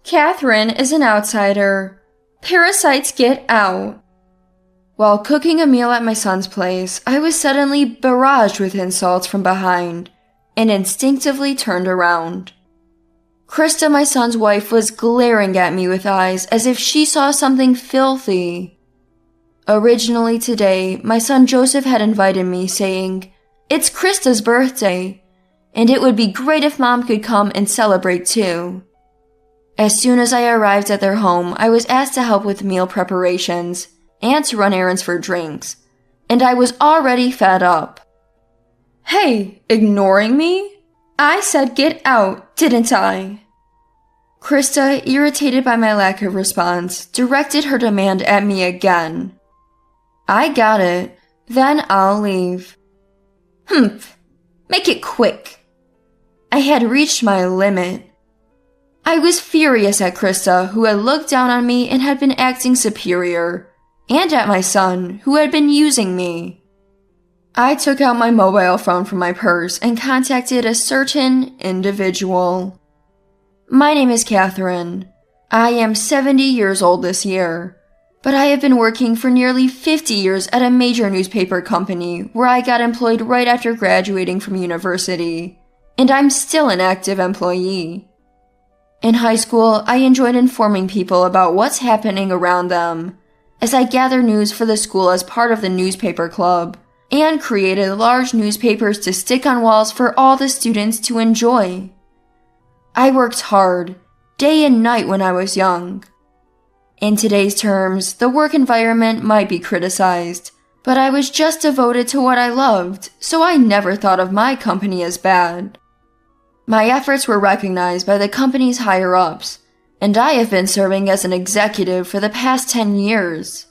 Catherine is an outsider. Parasites get out. While cooking a meal at my son's place, I was suddenly barraged with insults from behind and instinctively turned around. Krista, my son's wife, was glaring at me with eyes as if she saw something filthy. Originally today, my son Joseph had invited me, saying, "It's Krista's birthday, and it would be great if Mom could come and celebrate too." As soon as I arrived at their home, I was asked to help with meal preparations and to run errands for drinks, and I was already fed up. "Hey, ignoring me? I said get out, didn't I?" Krista, irritated by my lack of response, directed her demand at me again. "I got it. Then I'll leave." "Humph. Make it quick." I had reached my limit. I was furious at Krista, who had looked down on me and had been acting superior, and at my son, who had been using me. I took out my mobile phone from my purse and contacted a certain individual. "My name is Catherine. I am 70 years old this year, but I have been working for nearly 50 years at a major newspaper company where I got employed right after graduating from university, and I'm still an active employee. In high school, I enjoyed informing people about what's happening around them, as I gathered news for the school as part of the newspaper club, and created large newspapers to stick on walls for all the students to enjoy. I worked hard, day and night when I was young. In today's terms, the work environment might be criticized, but I was just devoted to what I loved, so I never thought of my company as bad. My efforts were recognized by the company's higher-ups, and I have been serving as an executive for the past 10 years.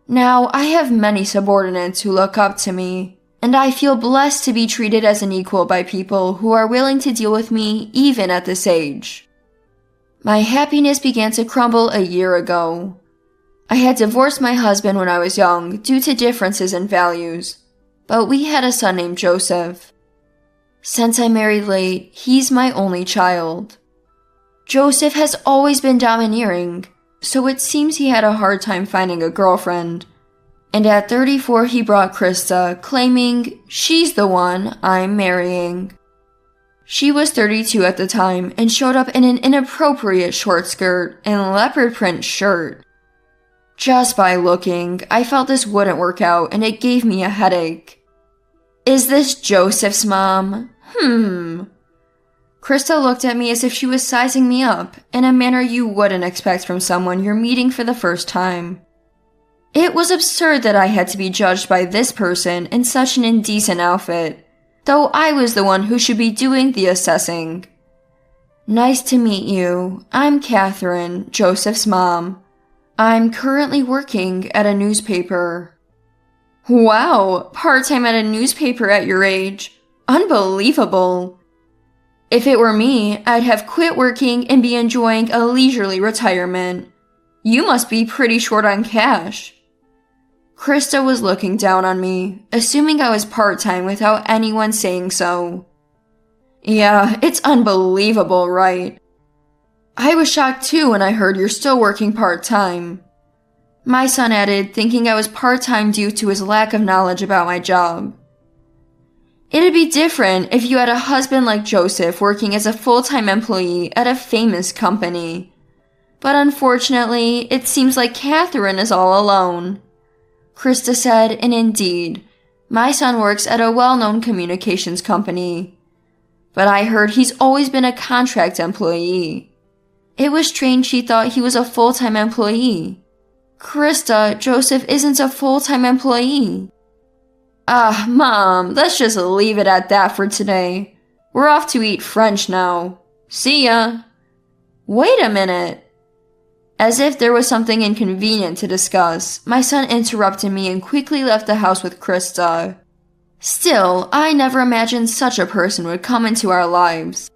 Now, I have many subordinates who look up to me, and I feel blessed to be treated as an equal by people who are willing to deal with me even at this age. My happiness began to crumble a year ago. I had divorced my husband when I was young due to differences in values, but we had a son named Joseph. Since I married late, he's my only child. Joseph has always been domineering, so it seems he had a hard time finding a girlfriend. And at 34, he brought Krista, claiming she's the one I'm marrying. She was 32 at the time and showed up in an inappropriate short skirt and leopard print shirt. Just by looking, I felt this wouldn't work out and it gave me a headache. "Is this Joseph's mom? Krista looked at me as if she was sizing me up in a manner you wouldn't expect from someone you're meeting for the first time. It was absurd that I had to be judged by this person in such an indecent outfit, though I was the one who should be doing the assessing. "Nice to meet you. I'm Catherine, Joseph's mom. I'm currently working at a newspaper." "Wow, part-time at a newspaper at your age. Unbelievable. If it were me, I'd have quit working and be enjoying a leisurely retirement. You must be pretty short on cash." Krista was looking down on me, assuming I was part-time without anyone saying so. "Yeah, it's unbelievable, right? I was shocked too when I heard you're still working part-time," my son added, thinking I was part-time due to his lack of knowledge about my job. "It'd be different if you had a husband like Joseph working as a full-time employee at a famous company. But unfortunately, it seems like Catherine is all alone," Krista said, and indeed, my son works at a well-known communications company. But I heard he's always been a contract employee. It was strange she thought he was a full-time employee. "Krista, Joseph isn't a full-time employee." Mom, let's just leave it at that for today. We're off to eat French now. See ya." "Wait a minute." As if there was something inconvenient to discuss, my son interrupted me and quickly left the house with Krista. Still, I never imagined such a person would come into our lives.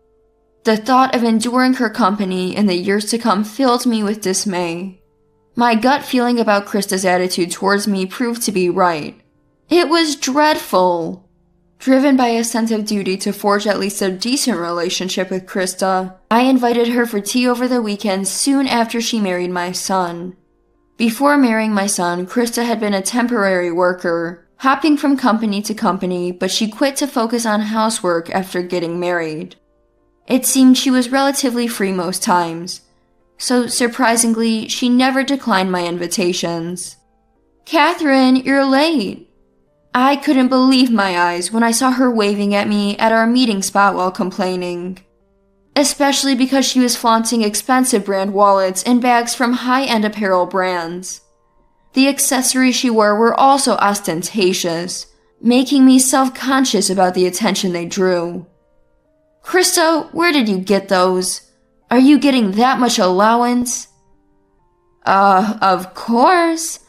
The thought of enduring her company in the years to come filled me with dismay. My gut feeling about Krista's attitude towards me proved to be right. It was dreadful. Driven by a sense of duty to forge at least a decent relationship with Krista, I invited her for tea over the weekend soon after she married my son. Before marrying my son, Krista had been a temporary worker, hopping from company to company, but she quit to focus on housework after getting married. It seemed she was relatively free most times, so surprisingly, she never declined my invitations. "Catherine, you're late." I couldn't believe my eyes when I saw her waving at me at our meeting spot while complaining. Especially because she was flaunting expensive brand wallets and bags from high-end apparel brands. The accessories she wore were also ostentatious, making me self-conscious about the attention they drew. "Krista, where did you get those? Are you getting that much allowance?" Of course.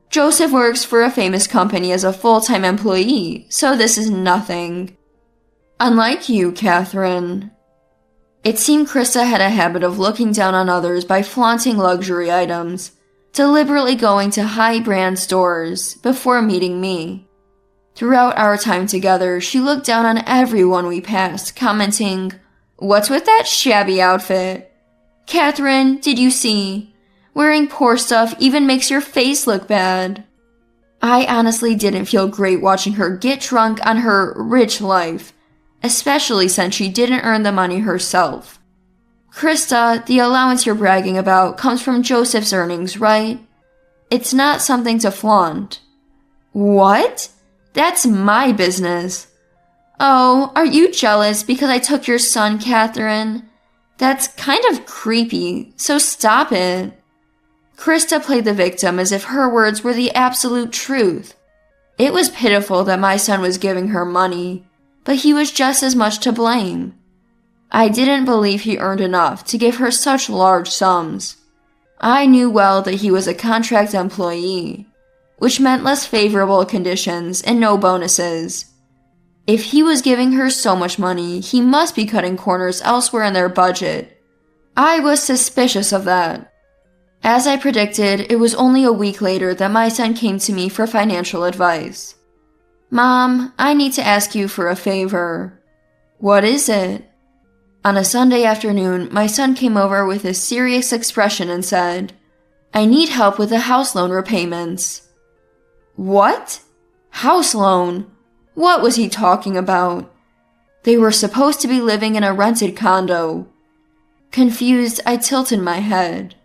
Joseph works for a famous company as a full-time employee, so this is nothing. Unlike you, Catherine. It seemed Krista had a habit of looking down on others by flaunting luxury items, deliberately going to high-brand stores before meeting me. Throughout our time together, she looked down on everyone we passed, commenting, "What's with that shabby outfit? Catherine, did you see? Wearing poor stuff even makes your face look bad." I honestly didn't feel great watching her get drunk on her rich life, especially since she didn't earn the money herself. "Krista, the allowance you're bragging about comes from Joseph's earnings, right? It's not something to flaunt." "What? That's my business." "Oh, are you jealous because I took your son, Catherine? That's kind of creepy, so stop it." Krista played the victim as if her words were the absolute truth. It was pitiful that my son was giving her money, but he was just as much to blame. I didn't believe he earned enough to give her such large sums. I knew well that he was a contract employee, which meant less favorable conditions and no bonuses. If he was giving her so much money, he must be cutting corners elsewhere in their budget. I was suspicious of that. As I predicted, it was only a week later that my son came to me for financial advice. "Mom, I need to ask you for a favor." "What is it?" On a Sunday afternoon, my son came over with a serious expression and said, "I need help with the house loan repayments." "What? House loan? What was he talking about?" They were supposed to be living in a rented condo. Confused, I tilted my head.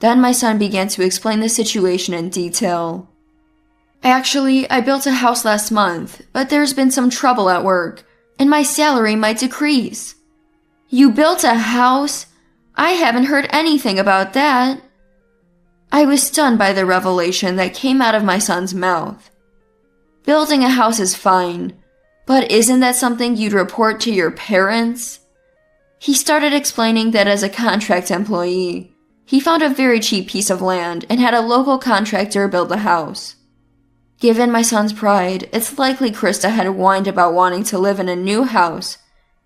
Then my son began to explain the situation in detail. "Actually, I built a house last month, but there's been some trouble at work, and my salary might decrease." "You built a house? I haven't heard anything about that." I was stunned by the revelation that came out of my son's mouth. Building a house is fine, but isn't that something you'd report to your parents? He started explaining that as a contract employee, he found a very cheap piece of land and had a local contractor build the house. Given my son's pride, it's likely Krista had whined about wanting to live in a new house,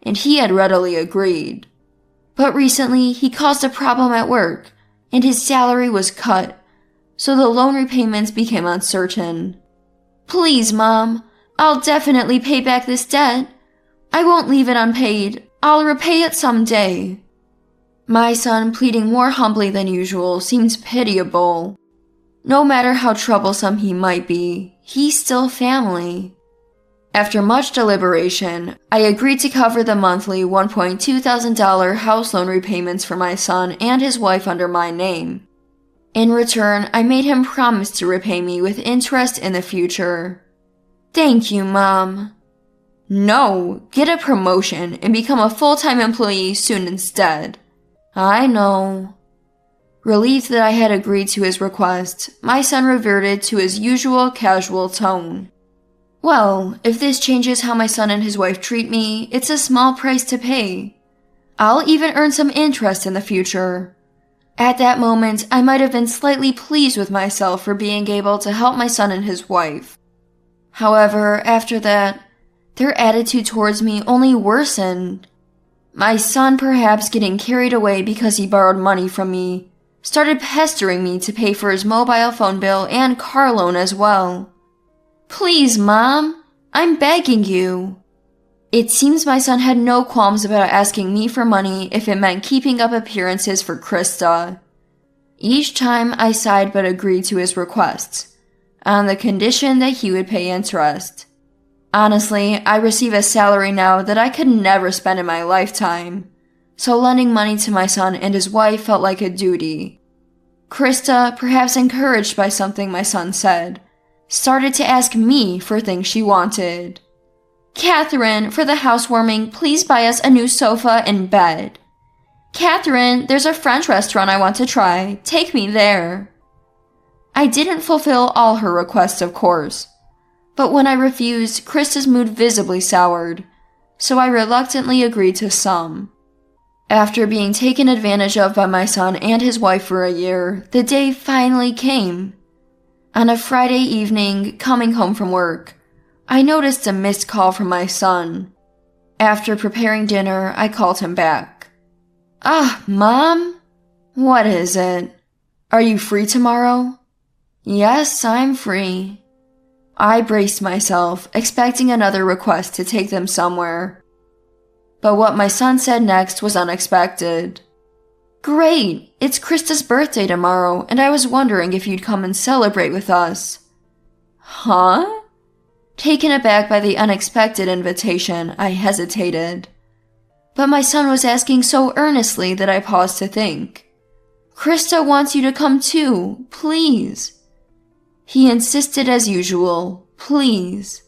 and he had readily agreed. But recently, he caused a problem at work, and his salary was cut, so the loan repayments became uncertain. "Please, Mom, I'll definitely pay back this debt. I won't leave it unpaid. I'll repay it someday." My son, pleading more humbly than usual, seemed pitiable. No matter how troublesome he might be, he's still family. After much deliberation, I agreed to cover the monthly $1,200 house loan repayments for my son and his wife under my name. In return, I made him promise to repay me with interest in the future. "Thank you, Mom." "No, get a promotion and become a full-time employee soon instead." "I know." Relieved that I had agreed to his request, my son reverted to his usual casual tone. "Well, if this changes how my son and his wife treat me, it's a small price to pay. I'll even earn some interest in the future." At that moment, I might have been slightly pleased with myself for being able to help my son and his wife. However, after that, their attitude towards me only worsened. My son, perhaps getting carried away because he borrowed money from me, started pestering me to pay for his mobile phone bill and car loan as well. "Please, Mom, I'm begging you." It seems my son had no qualms about asking me for money if it meant keeping up appearances for Krista. Each time I sighed but agreed to his requests, on the condition that he would pay interest. Honestly, I receive a salary now that I could never spend in my lifetime, so lending money to my son and his wife felt like a duty. Krista, perhaps encouraged by something my son said, started to ask me for things she wanted. "Catherine, for the housewarming, please buy us a new sofa and bed. Catherine, there's a French restaurant I want to try. Take me there." I didn't fulfill all her requests, of course, but when I refused, Krista's mood visibly soured, so I reluctantly agreed to some. After being taken advantage of by my son and his wife for a year, the day finally came. On a Friday evening, coming home from work, I noticed a missed call from my son. After preparing dinner, I called him back. Mom? What is it? Are you free tomorrow?" "Yes, I'm free." I braced myself, expecting another request to take them somewhere. But what my son said next was unexpected. "Great! It's Krista's birthday tomorrow, and I was wondering if you'd come and celebrate with us." "Huh?" Taken aback by the unexpected invitation, I hesitated. But my son was asking so earnestly that I paused to think. "Krista wants you to come too, please." He insisted as usual, please.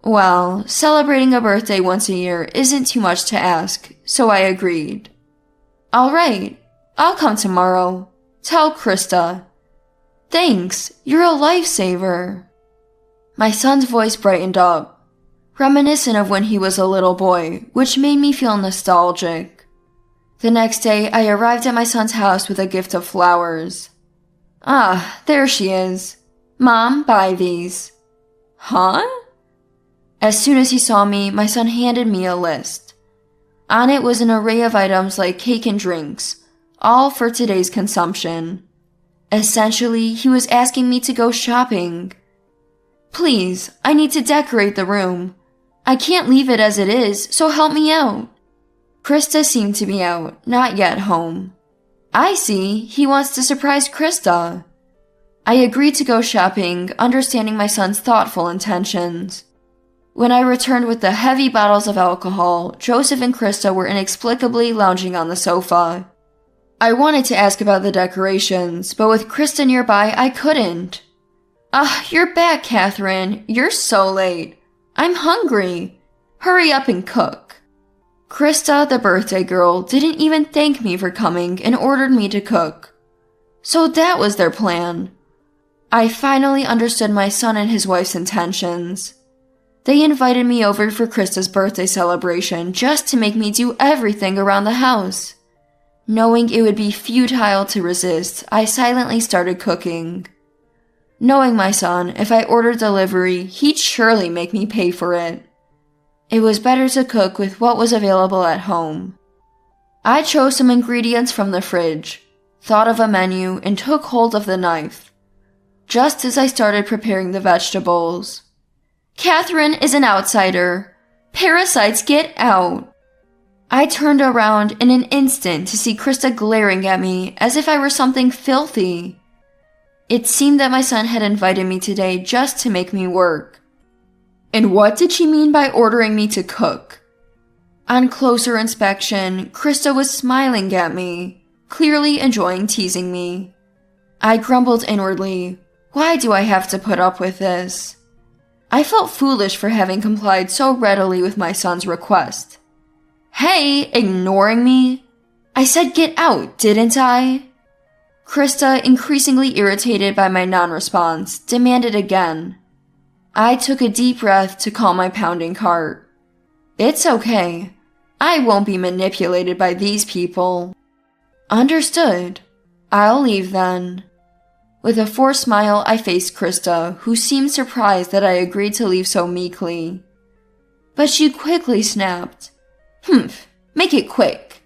Well, celebrating a birthday once a year isn't too much to ask, so I agreed. "All right, I'll come tomorrow. Tell Krista." "Thanks, you're a lifesaver." My son's voice brightened up, reminiscent of when he was a little boy, which made me feel nostalgic. The next day, I arrived at my son's house with a gift of flowers. There she is. "Mom, buy these." "Huh?" As soon as he saw me, my son handed me a list. On it was an array of items like cake and drinks, all for today's consumption. Essentially, he was asking me to go shopping. "Please, I need to decorate the room. I can't leave it as it is, so help me out." Krista seemed to be out, not yet home. I see, he wants to surprise Krista. I agreed to go shopping, understanding my son's thoughtful intentions. When I returned with the heavy bottles of alcohol, Joseph and Krista were inexplicably lounging on the sofa. I wanted to ask about the decorations, but with Krista nearby, I couldn't. You're back, Catherine. You're so late. I'm hungry. Hurry up and cook." Krista, the birthday girl, didn't even thank me for coming and ordered me to cook. So that was their plan. I finally understood my son and his wife's intentions. They invited me over for Krista's birthday celebration just to make me do everything around the house. Knowing it would be futile to resist, I silently started cooking. Knowing my son, if I ordered delivery, he'd surely make me pay for it. It was better to cook with what was available at home. I chose some ingredients from the fridge, thought of a menu, and took hold of the knife. Just as I started preparing the vegetables. "Catherine is an outsider. Parasites, get out." I turned around in an instant to see Krista glaring at me as if I were something filthy. It seemed that my son had invited me today just to make me work. And what did she mean by ordering me to cook? On closer inspection, Krista was smiling at me, clearly enjoying teasing me. I grumbled inwardly, why do I have to put up with this? I felt foolish for having complied so readily with my son's request. "Hey, ignoring me? I said get out, didn't I?" Krista, increasingly irritated by my non-response, demanded again. I took a deep breath to calm my pounding heart. It's okay. I won't be manipulated by these people. Understood. I'll leave then. With a forced smile, I faced Krista, who seemed surprised that I agreed to leave so meekly. But she quickly snapped. Make it quick.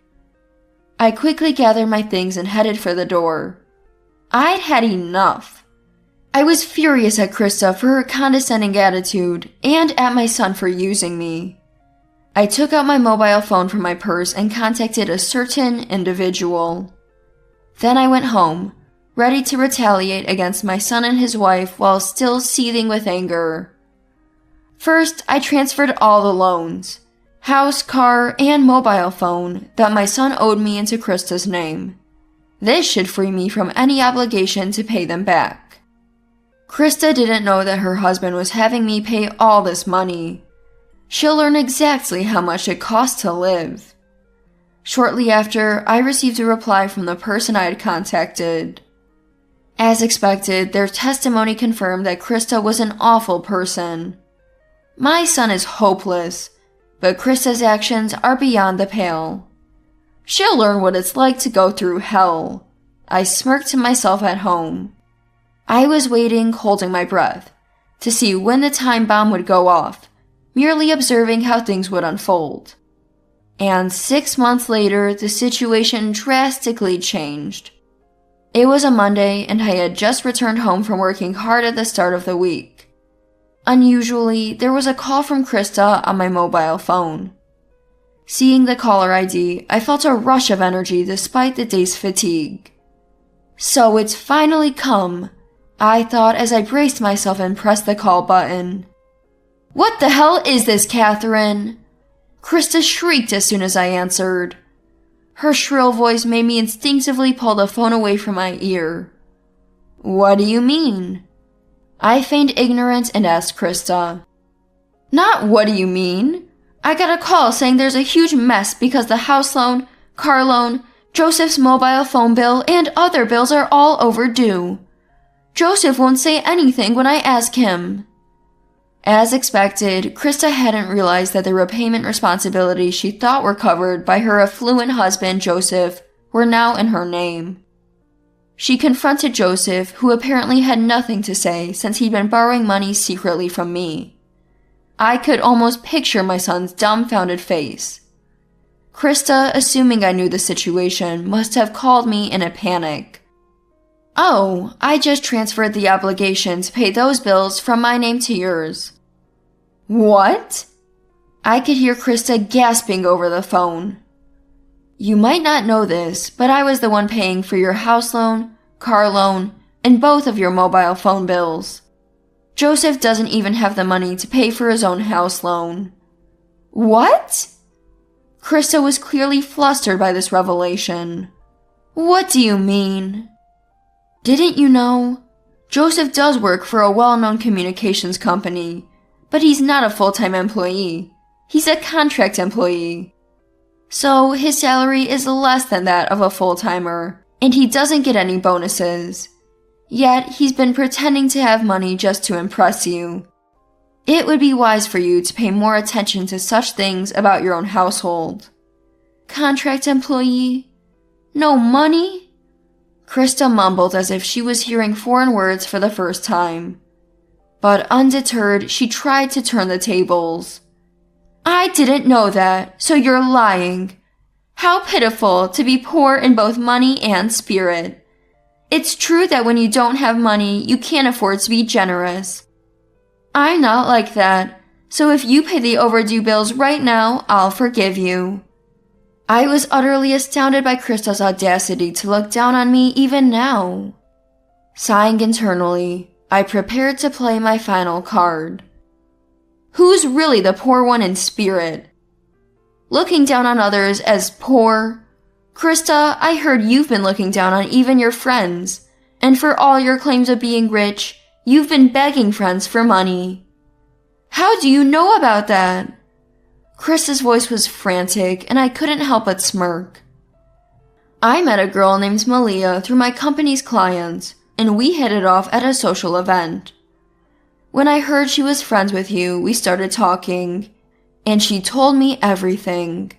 I quickly gathered my things and headed for the door. I'd had enough. I was furious at Krista for her condescending attitude and at my son for using me. I took out my mobile phone from my purse and contacted a certain individual. Then I went home, ready to retaliate against my son and his wife while still seething with anger. First, I transferred all the loans, house, car, and mobile phone that my son owed me into Krista's name. This should free me from any obligation to pay them back. Krista didn't know that her husband was having me pay all this money. She'll learn exactly how much it costs to live. Shortly after, I received a reply from the person I had contacted. As expected, their testimony confirmed that Krista was an awful person. My son is hopeless, but Krista's actions are beyond the pale. She'll learn what it's like to go through hell. I smirked to myself at home. I was waiting, holding my breath, to see when the time bomb would go off, merely observing how things would unfold. And 6 months later, the situation drastically changed. It was a Monday, and I had just returned home from working hard at the start of the week. Unusually, there was a call from Krista on my mobile phone. Seeing the caller ID, I felt a rush of energy despite the day's fatigue. So it's finally come, I thought as I braced myself and pressed the call button. "What the hell is this, Catherine?" Krista shrieked as soon as I answered. Her shrill voice made me instinctively pull the phone away from my ear. "What do you mean?" I feigned ignorance and asked Krista. "Not what do you mean? I got a call saying there's a huge mess because the house loan, car loan, Joseph's mobile phone bill, and other bills are all overdue. Joseph won't say anything when I ask him." As expected, Krista hadn't realized that the repayment responsibilities she thought were covered by her affluent husband, Joseph, were now in her name. She confronted Joseph, who apparently had nothing to say since he'd been borrowing money secretly from me. I could almost picture my son's dumbfounded face. Krista, assuming I knew the situation, must have called me in a panic. "Oh, I just transferred the obligation to pay those bills from my name to yours." "What?" I could hear Krista gasping over the phone. "You might not know this, but I was the one paying for your house loan, car loan, and both of your mobile phone bills. Joseph doesn't even have the money to pay for his own house loan." "What?" Krista was clearly flustered by this revelation. "What do you mean?" "Didn't you know? Joseph does work for a well-known communications company, but he's not a full-time employee. He's a contract employee. So his salary is less than that of a full-timer, and he doesn't get any bonuses. Yet he's been pretending to have money just to impress you. It would be wise for you to pay more attention to such things about your own household." "Contract employee? No money?" Krista mumbled as if she was hearing foreign words for the first time. But undeterred, she tried to turn the tables. "I didn't know that, so you're lying. How pitiful to be poor in both money and spirit. It's true that when you don't have money, you can't afford to be generous. I'm not like that, so if you pay the overdue bills right now, I'll forgive you." I was utterly astounded by Krista's audacity to look down on me even now. Sighing internally, I prepared to play my final card. Who's really the poor one in spirit? Looking down on others as poor? Krista, I heard you've been looking down on even your friends, and for all your claims of being rich, you've been begging friends for money. How do you know about that? Krista's voice was frantic, and I couldn't help but smirk. I met a girl named Malia through my company's clients, and we hit it off at a social event. When I heard she was friends with you, we started talking, and she told me everything.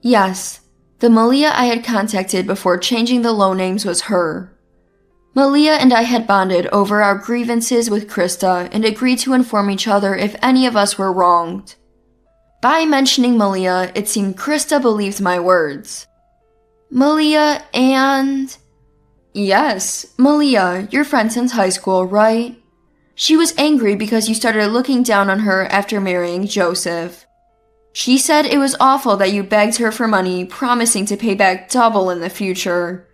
Yes, the Malia I had contacted before changing the loan names was her. Malia and I had bonded over our grievances with Krista and agreed to inform each other if any of us were wronged. By mentioning Malia, it seemed Krista believed my words. Malia and... Yes, Malia, your friend since high school, right? She was angry because you started looking down on her after marrying Joseph. She said it was awful that you begged her for money, promising to pay back double in the future.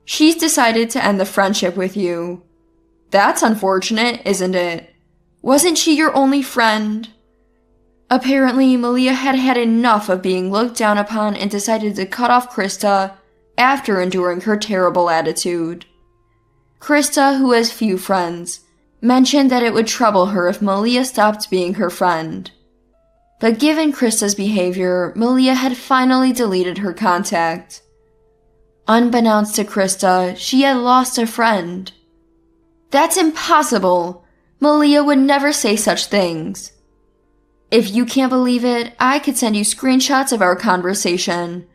She's decided to end the friendship with you. That's unfortunate, isn't it? Wasn't she your only friend? Apparently, Malia had had enough of being looked down upon and decided to cut off Krista after enduring her terrible attitude. Krista, who has few friends, mentioned that it would trouble her if Malia stopped being her friend. But given Krista's behavior, Malia had finally deleted her contact. Unbeknownst to Krista, she had lost a friend. That's impossible! Malia would never say such things. If you can't believe it, I could send you screenshots of our conversation.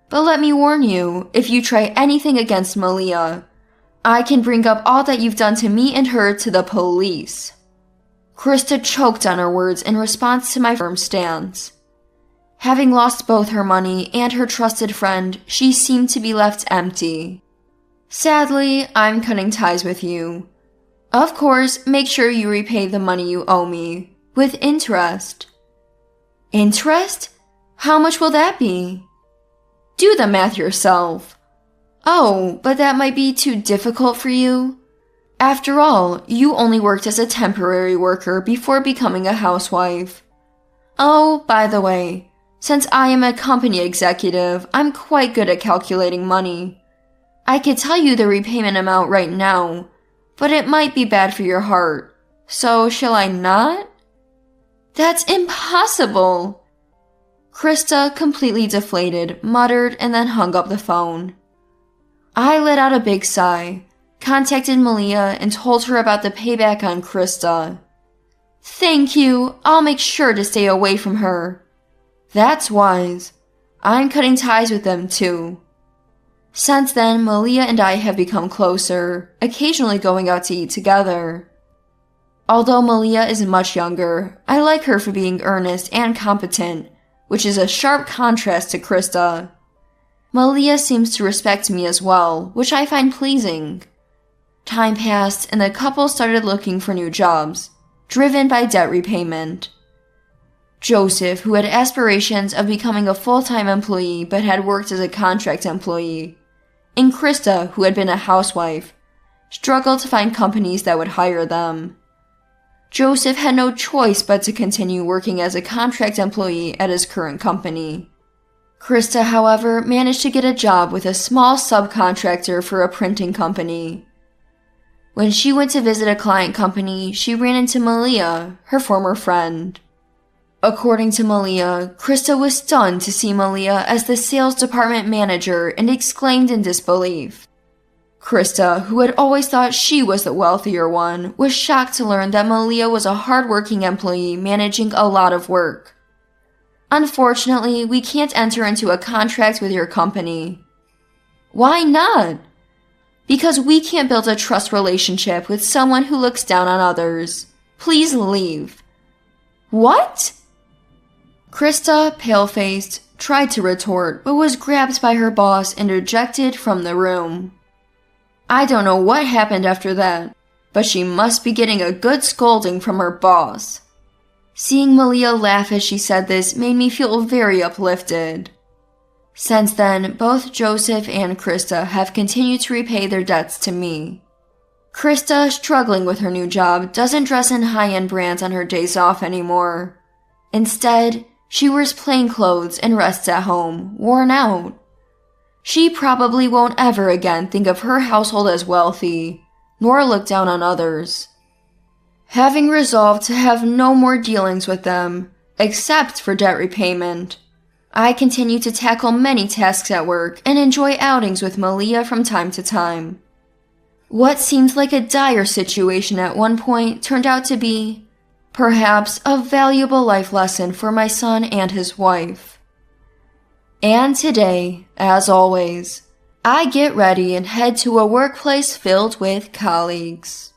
But let me warn you, if you try anything against Malia, I can bring up all that you've done to me and her to the police. Krista choked on her words in response to my firm stance. Having lost both her money and her trusted friend, she seemed to be left empty. Sadly, I'm cutting ties with you. Of course, make sure you repay the money you owe me, with interest. Interest? How much will that be? Do the math yourself. Oh, but that might be too difficult for you. After all, you only worked as a temporary worker before becoming a housewife. Oh, by the way, since I am a company executive, I'm quite good at calculating money. I could tell you the repayment amount right now, but it might be bad for your heart. So shall I not? That's impossible! Krista, completely deflated, muttered and then hung up the phone. I let out a big sigh, contacted Malia and told her about the payback on Krista. Thank you, I'll make sure to stay away from her. That's wise. I'm cutting ties with them too. Since then, Malia and I have become closer, occasionally going out to eat together. Although Malia is much younger, I like her for being earnest and competent, which is a sharp contrast to Krista. Malia seems to respect me as well, which I find pleasing. Time passed and the couple started looking for new jobs, driven by debt repayment. Joseph, who had aspirations of becoming a full-time employee but had worked as a contract employee, and Krista, who had been a housewife, struggled to find companies that would hire them. Joseph had no choice but to continue working as a contract employee at his current company. Krista, however, managed to get a job with a small subcontractor for a printing company. When she went to visit a client company, she ran into Malia, her former friend. According to Malia, Krista was stunned to see Malia as the sales department manager and exclaimed in disbelief. Krista, who had always thought she was the wealthier one, was shocked to learn that Malia was a hard-working employee managing a lot of work. Unfortunately, we can't enter into a contract with your company. Why not? Because we can't build a trust relationship with someone who looks down on others. Please leave. What? Krista, pale-faced, tried to retort, but was grabbed by her boss and ejected from the room. I don't know what happened after that, but she must be getting a good scolding from her boss. Seeing Malia laugh as she said this made me feel very uplifted. Since then, both Joseph and Krista have continued to repay their debts to me. Krista, struggling with her new job, doesn't dress in high-end brands on her days off anymore. Instead, she wears plain clothes and rests at home, worn out. She probably won't ever again think of her household as wealthy, nor look down on others. Having resolved to have no more dealings with them, except for debt repayment, I continue to tackle many tasks at work and enjoy outings with Malia from time to time. What seemed like a dire situation at one point turned out to be, perhaps, a valuable life lesson for my son and his wife. And today, as always, I get ready and head to a workplace filled with colleagues.